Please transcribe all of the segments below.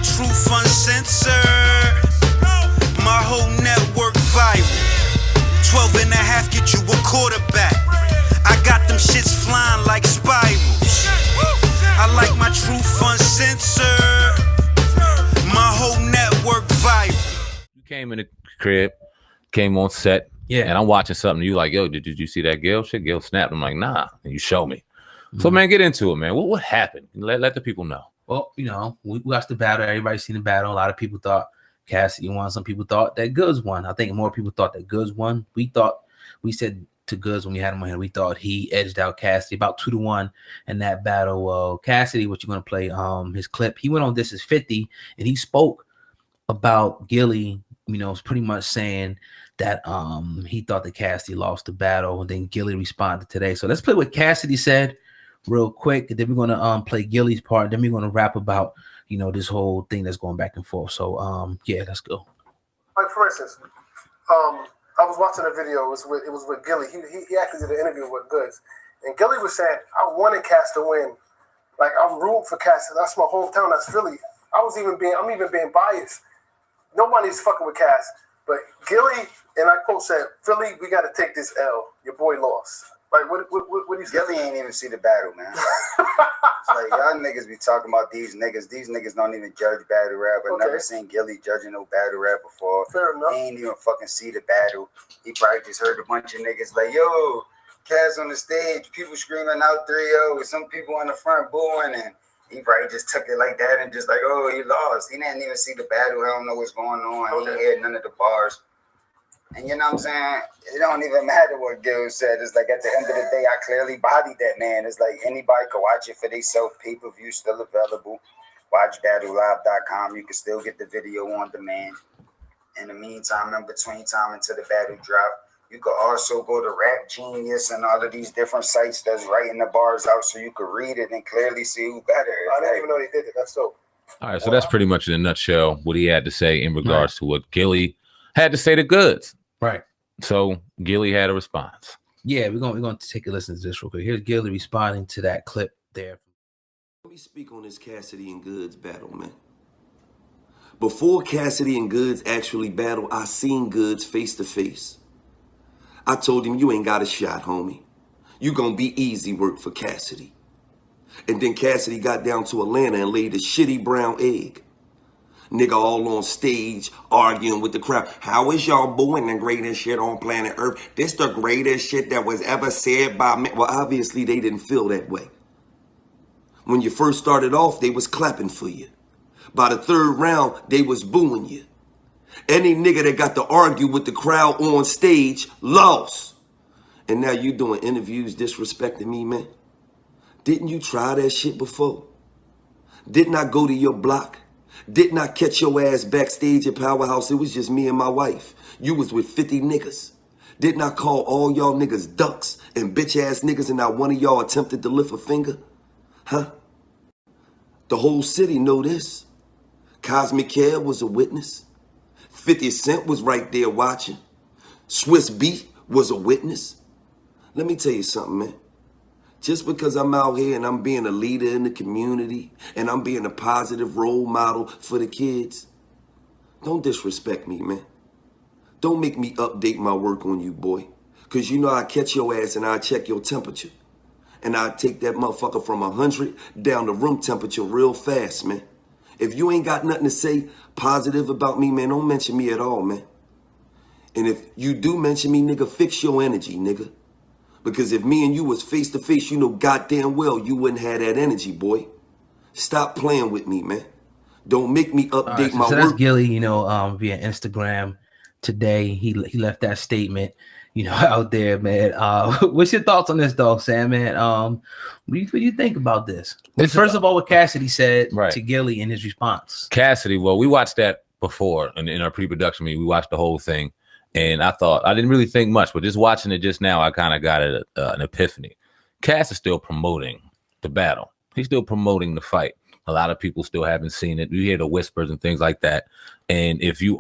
truth uncensored. My whole network viral. 12 and a half get you a quarterback. I got them shits flying like spirals. I like my truth uncensored. My whole network viral. You came in the crib, came on set, and I'm watching something. You like, yo, did you see that Gil shit? Gil snapped. I'm like, nah. And you show me. So, man, get into it, man. What happened? Let the people know. Well, you know, we watched the battle. Everybody's seen the battle. A lot of people thought Cassidy won. Some people thought that Goods won. I think more people thought that Goods won. We said to Goods when we had him on here, we thought he edged out Cassidy about 2-1 in that battle. Cassidy, what you're gonna play? His clip. He went on This Is 50 and he spoke about Gillie. You know, pretty much saying that he thought that Cassidy lost the battle, and then Gillie responded today. So let's play what Cassidy said real quick, and then we're gonna play Gillie's part. Then we're gonna rap about, you know, this whole thing that's going back and forth. So yeah, let's go. Like for instance, I was watching a video. It was with Gillie. He actually did an interview with Goods, and Gillie was saying, "I wanted Cass to win. Like I'm rooting for Cass. That's my hometown. That's Philly. I'm even being biased. Nobody's fucking with Cass, but Gillie and I quote said, Philly, we got to take this L. Your boy lost." Like, what do you say? Gillie ain't even see the battle, man. It's like, y'all niggas be talking about these niggas. These niggas don't even judge battle rap. I've never seen Gillie judging no battle rap before. Fair enough. He ain't even fucking see the battle. He probably just heard a bunch of niggas like, yo, Cass on the stage, people screaming out 3-0, with some people in the front booing, and he probably just took it like that and just like, oh, he lost. He didn't even see the battle. He don't know what's going on. He didn't hear none of the bars. And you know what I'm saying? It don't even matter what Gil said. It's like at the end of the day, I clearly bodied that man. It's like anybody can watch it for themselves. Pay-per-view still available. WatchBattleLive.com. You can still get the video on demand. In the meantime, in between time until the battle drop, you could also go to Rap Genius and all of these different sites that's writing the bars out so you could read it and clearly see who better. I didn't even know they did it. That's dope. All right, so that's pretty much in a nutshell what he had to say in regards to what Gillie had to say to Goods. Right. So Gillie had a response. Yeah, we're gonna take a listen to this real quick. Here's Gillie responding to that clip there. Let me speak on this Cassidy and Goods battle, man. Before Cassidy and Goods actually battled, I seen Goods face to face. I told him, you ain't got a shot, homie. You gonna be easy work for Cassidy. And then Cassidy got down to Atlanta and laid a shitty brown egg. Nigga all on stage arguing with the crowd. How is y'all booing the greatest shit on planet Earth? This the greatest shit that was ever said by me. Well, obviously they didn't feel that way. When you first started off, they was clapping for you. By the third round, they was booing you. Any nigga that got to argue with the crowd on stage lost. And now you doing interviews disrespecting me, man. Didn't you try that shit before? Didn't I go to your block? Didn't I catch your ass backstage at Powerhouse? It was just me and my wife. You was with 50 niggas. Didn't I call all y'all niggas ducks and bitch ass niggas and not one of y'all attempted to lift a finger? Huh? The whole city know this. Cosmic Care was a witness. 50 Cent was right there watching. Swiss Beat was a witness. Let me tell you something, man. Just because I'm out here and I'm being a leader in the community and I'm being a positive role model for the kids, don't disrespect me, man. Don't make me update my work on you, boy. Because you know I catch your ass and I check your temperature. And I take that motherfucker from 100 down to room temperature real fast, man. If you ain't got nothing to say positive about me, man, don't mention me at all, man. And if you do mention me, nigga, fix your energy, nigga. Because if me and you was face to face, you know goddamn well you wouldn't have that energy, boy. Stop playing with me, man. Don't make me update my work. So that's Gillie, you know, via Instagram today. He left that statement, you know, out there, man. What's your thoughts on this, though, Sam, man? What do you think about this? First of all, what Cassidy said to Gillie in his response. Cassidy, well, we watched that before in our pre-production meeting. We watched the whole thing. And I thought, I didn't really think much, but just watching it just now, I kind of got an epiphany. Cass is still promoting the battle. He's still promoting the fight. A lot of people still haven't seen it. You hear the whispers and things like that. And if you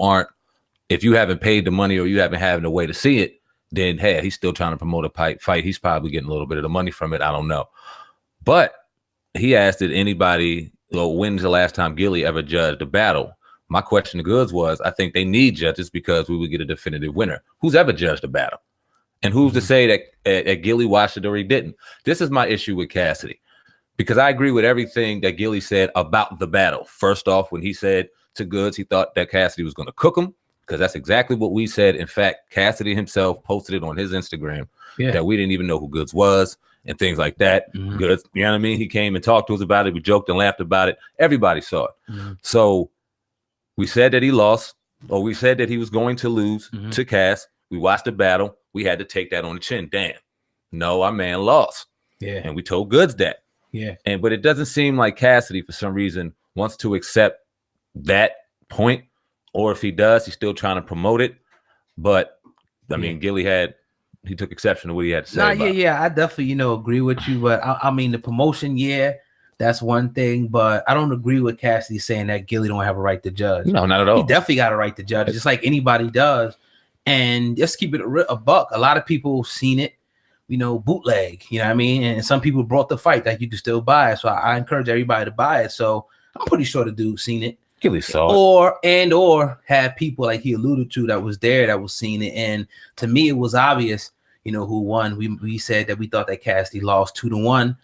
haven't paid the money or you haven't had a way to see it, then hey, he's still trying to promote a fight. He's probably getting a little bit of the money from it. I don't know. But he asked, did anybody well, when's the last time Gillie ever judged a battle? My question to Goods was, I think they need judges because we would get a definitive winner. Who's ever judged a battle? And who's to say that Gillie watched it or he didn't? This is my issue with Cassidy, because I agree with everything that Gillie said about the battle. First off, when he said to Goods he thought that Cassidy was going to cook him, because that's exactly what we said. In fact, Cassidy himself posted it on his Instagram that we didn't even know who Goods was and things like that. Goods, you know what I mean? He came and talked to us about it. We joked and laughed about it. Everybody saw it. So we said that he lost, or we said that he was going to lose to Cass. We watched the battle. We had to take that on the chin. Damn. No, our man lost. Yeah. And we told Goods that. Yeah. But it doesn't seem like Cassidy, for some reason, wants to accept that point. Or if he does, he's still trying to promote it. But I mean, Gillie he took exception to what he had to say. I definitely, agree with you. But I mean, the promotion, that's one thing. But I don't agree with Cassidy saying that Gillie don't have a right to judge. No, not at all. He definitely got a right to judge, just like anybody does. And just keep it a buck. A lot of people seen it, bootleg, you know what I mean? And some people brought the fight that you can still buy it. So I encourage everybody to buy it. So I'm pretty sure the dude seen it. Gillie saw it. Or had people like he alluded to that was there that was seeing it. And to me, it was obvious, who won. We said that we thought that Cassidy lost 2-1.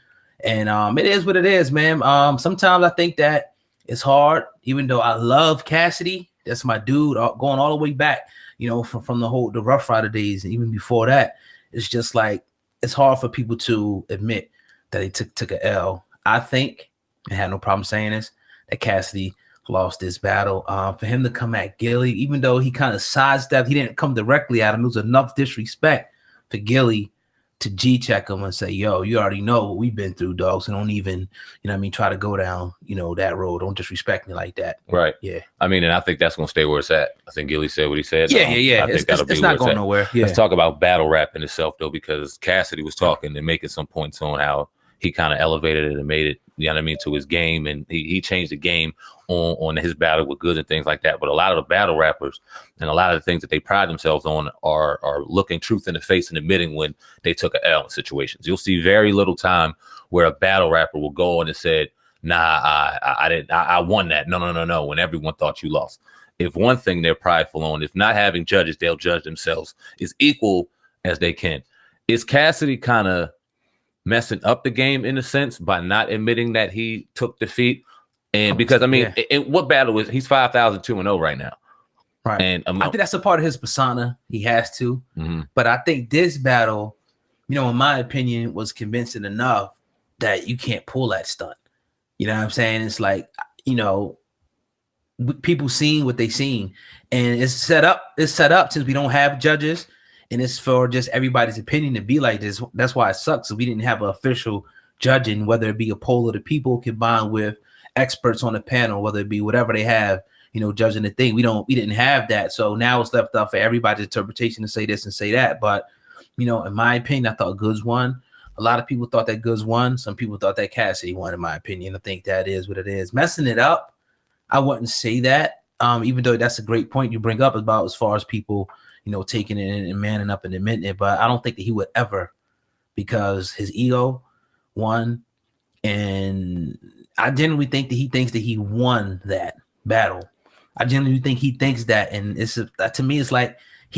And it is what it is, man. Sometimes I think that it's hard, even though I love Cassidy. That's my dude, going all the way back. From the Rough Rider days, and even before that, it's just like it's hard for people to admit that they took an L. I think, and had no problem saying this, that Cassidy lost this battle. For him to come at Gillie, even though he kind of sidestepped, he didn't come directly at him. It was enough disrespect for Gillie to G-check him and say, yo, you already know what we've been through, dog. So don't even, try to go down, that road. Don't disrespect me like that. Right. Yeah. I mean, and I think that's going to stay where it's at. I think Gillie said what he said. Yeah. I think that'll be it's not going nowhere. Yeah. Let's talk about battle rap in itself, though, because Cassidy was talking and making some points on how he kind of elevated it and made it, to his game. And he changed the game on his battle with Goods and things like that. But a lot of the battle rappers and a lot of the things that they pride themselves on are looking truth in the face and admitting when they took an L in situations. You'll see very little time where a battle rapper will go on and said, nah, I won that. No. When everyone thought you lost. If one thing they're prideful on, if not having judges, they'll judge themselves as equal as they can. Is Cassidy kind of messing up the game in a sense by not admitting that he took defeat? And because what battle is he's 5,002-0 right now, right? And I think that's a part of his persona. He has to, but I think this battle, in my opinion, was convincing enough that you can't pull that stunt. You know what I'm saying? It's like people seeing what they seen, and it's set up. It's set up since we don't have judges, and it's for just everybody's opinion to be like this. That's why it sucks. So we didn't have an official judging, whether it be a poll of the people combined with experts on the panel, whether it be whatever they have, judging the thing. We didn't have that. So now it's left up for everybody's interpretation to say this and say that. But, in my opinion, I thought Goods won. A lot of people thought that Goods won. Some people thought that Cassidy won, in my opinion. I think that is what it is. Messing it up, I wouldn't say that. Even though that's a great point you bring up about as far as people, taking it and manning up and admitting it. But I don't think that he would ever, because his ego won. And I genuinely think that he thinks that he won that battle. I genuinely think he thinks that, and to me, it's like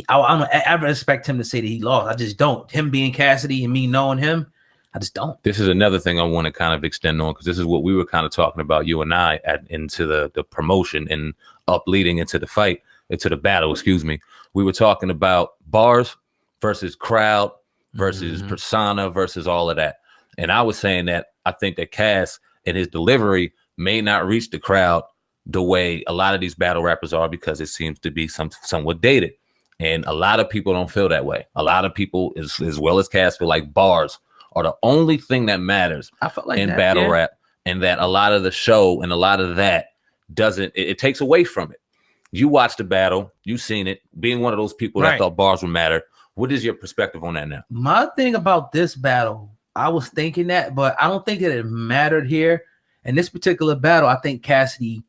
I don't ever expect him to say that he lost. I just don't. Him being Cassidy and me knowing him, I just don't. This is another thing I want to kind of extend on, because this is what we were kind of talking about, you and I, into the promotion and up leading into the fight, into the battle. Excuse me. We were talking about bars versus crowd versus persona versus all of that, and I was saying that I think that Cass and his delivery may not reach the crowd the way a lot of these battle rappers are, because it seems to be somewhat dated. And a lot of people don't feel that way. A lot of people, as well as Cass, feel like bars are the only thing that matters in battle rap, and that a lot of the show and a lot of that it takes away from it. You watched the battle, you've seen it, being one of those people that thought bars would matter. What is your perspective on that now? My thing about this battle, I was thinking that, but I don't think that it mattered here. In this particular battle, I think Cassidy,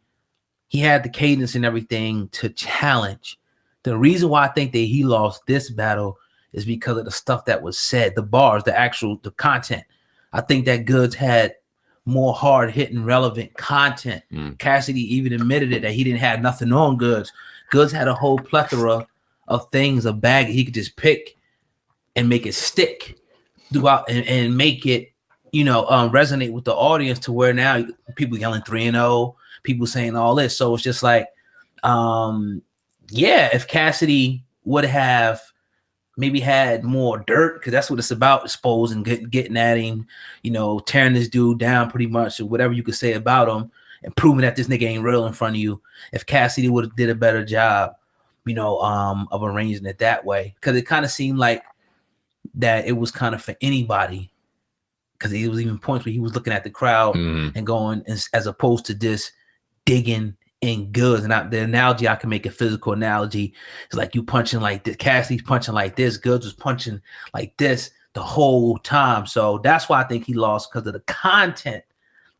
he had the cadence and everything to challenge. The reason why I think that he lost this battle is because of the stuff that was said, the bars, the content. I think that Goods had more hard hitting, relevant content. Cassidy even admitted it that he didn't have nothing on Goods. Goods had a whole plethora of things, a bag he could just pick and make it stick throughout and make it, resonate with the audience to where now people yelling 3-0, people saying all this. So it's just like, if Cassidy would have maybe had more dirt, because that's what it's about, exposing, getting at him, tearing this dude down pretty much, or whatever you could say about him, and proving that this nigga ain't real in front of you. If Cassidy would have did a better job, of arranging it that way, because it kind of seemed like that it was kind of for anybody, because it was even points where he was looking at the crowd and going, as opposed to just digging in Goods. And the analogy, I can make a physical analogy, is like you punching like this, Cassidy's punching like this, Goods was punching like this the whole time. So that's why I think he lost, because of the content,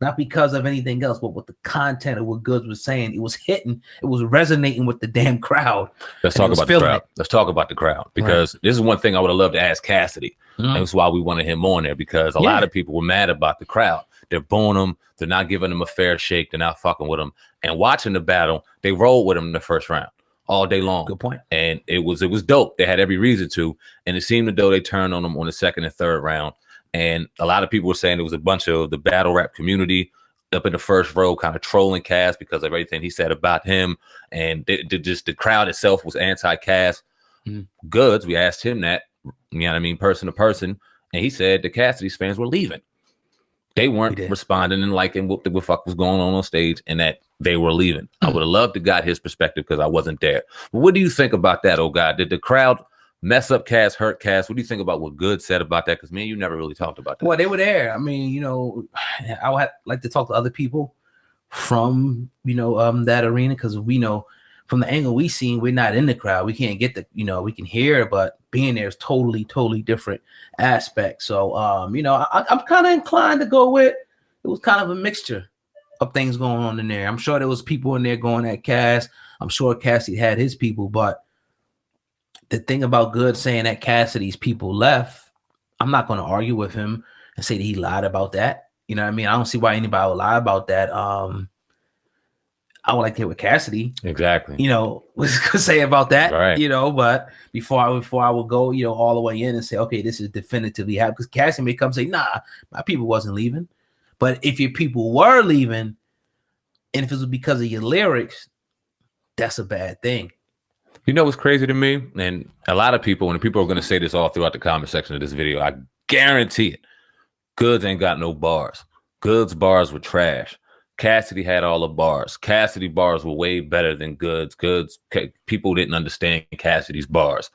not because of anything else, but with the content of what Goods was saying. It was hitting, it was resonating with the damn crowd. Let's talk about the crowd. Let's talk about the crowd, because this is one thing I would have loved to ask Cassidy. And that's why we wanted him on there, because a lot of people were mad about the crowd. They're booing him. They're not giving him a fair shake. They're not fucking with him. And watching the battle, they rolled with him in the first round all day long. Good point. And it was dope. They had every reason to. And it seemed as though they turned on him on the second and third round. And a lot of people were saying it was a bunch of the battle rap community up in the first row kind of trolling Cass because of everything he said about him. And just the crowd itself was anti-Cass. Goods, we asked him that, person to person. And he said the Cassidy's fans were leaving. They weren't responding and liking what the fuck was going on stage, and that they were leaving. I would have loved to got his perspective, because I wasn't there. But what do you think about that, oh God? Did the crowd mess up Cass, hurt Cass? What do you think about what Good said about that? Because me and you never really talked about that. Well, they were there. I mean, I would like to talk to other people from, that arena, because we know from the angle we seen, we're not in the crowd. We can't get we can hear, but being there is totally different aspect. So, I'm kind of inclined to go with, it was kind of a mixture of things going on in there. I'm sure there was people in there going at Cass. I'm sure Cassidy had his people, but the thing about Good saying that Cassidy's people left, I'm not going to argue with him and say that he lied about that. You know what I mean? I don't see why anybody would lie about that. I would like to hear what Cassidy was gonna say about that, right. But before I would go, all the way in and say, okay, this is definitively happening, because Cassidy may come say, nah, my people wasn't leaving. But if your people were leaving, and if it was because of your lyrics, that's a bad thing. You know what's crazy to me? And a lot of people, and people are going to say this all throughout the comment section of this video, I guarantee it. Goods ain't got no bars. Goods bars were trash. Cassidy had all the bars. Cassidy bars were way better than Goods. People didn't understand Cassidy's bars.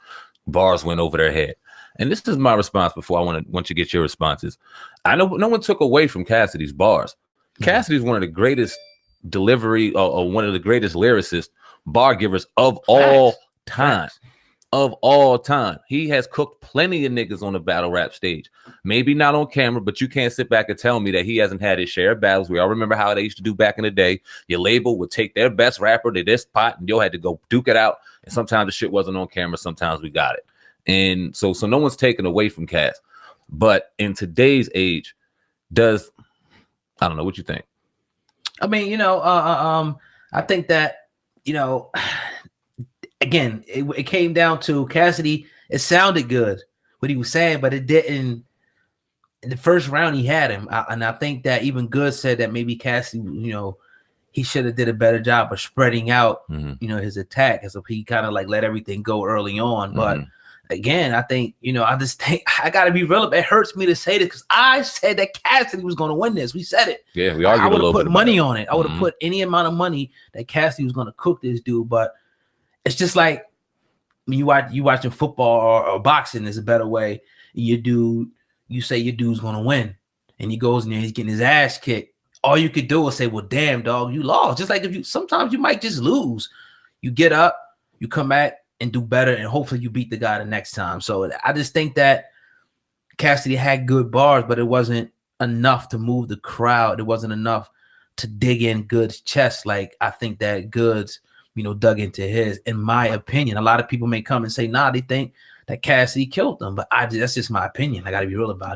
Bars went over their head. And this is my response before I want you to get your responses. I know no one took away from Cassidy's bars. Cassidy's one of the greatest delivery or one of the greatest lyricists, bar givers of all time. Of all time. He has cooked plenty of niggas on the battle rap stage. Maybe not on camera, but you can't sit back and tell me that he hasn't had his share of battles. We all remember how they used to do back in the day. Your label would take their best rapper to this spot, and you had to go duke it out. And sometimes the shit wasn't on camera. Sometimes we got it. And so no one's taken away from Cass. But in today's age, I don't know what you think. I mean, I think that, again, it came down to Cassidy. It sounded good what he was saying, but it didn't. In the first round, he had him, and I think that even Good said that maybe Cassidy, he should have did a better job of spreading out, his attack, as if he kind of like let everything go early on. But again, I think, I just think I got to be real. It hurts me to say this, because I said that Cassidy was going to win this. We said it. Yeah, we argued a little bit. I would have put money on it. I would have put any amount of money that Cassidy was going to cook this dude, but it's just like when you watching football or boxing is a better way. You say your dude's gonna win, and he goes in there, he's getting his ass kicked. All you could do is say, "Well, damn, dog, you lost." Just like sometimes you might just lose. You get up, you come back and do better, and hopefully you beat the guy the next time. So I just think that Cassidy had good bars, but it wasn't enough to move the crowd. It wasn't enough to dig in Goods' chest. Like I think that Goods, dug into his, in my opinion. A lot of people may come and say, nah, they think that Cassidy killed them, but that's just my opinion. I got to be real about it.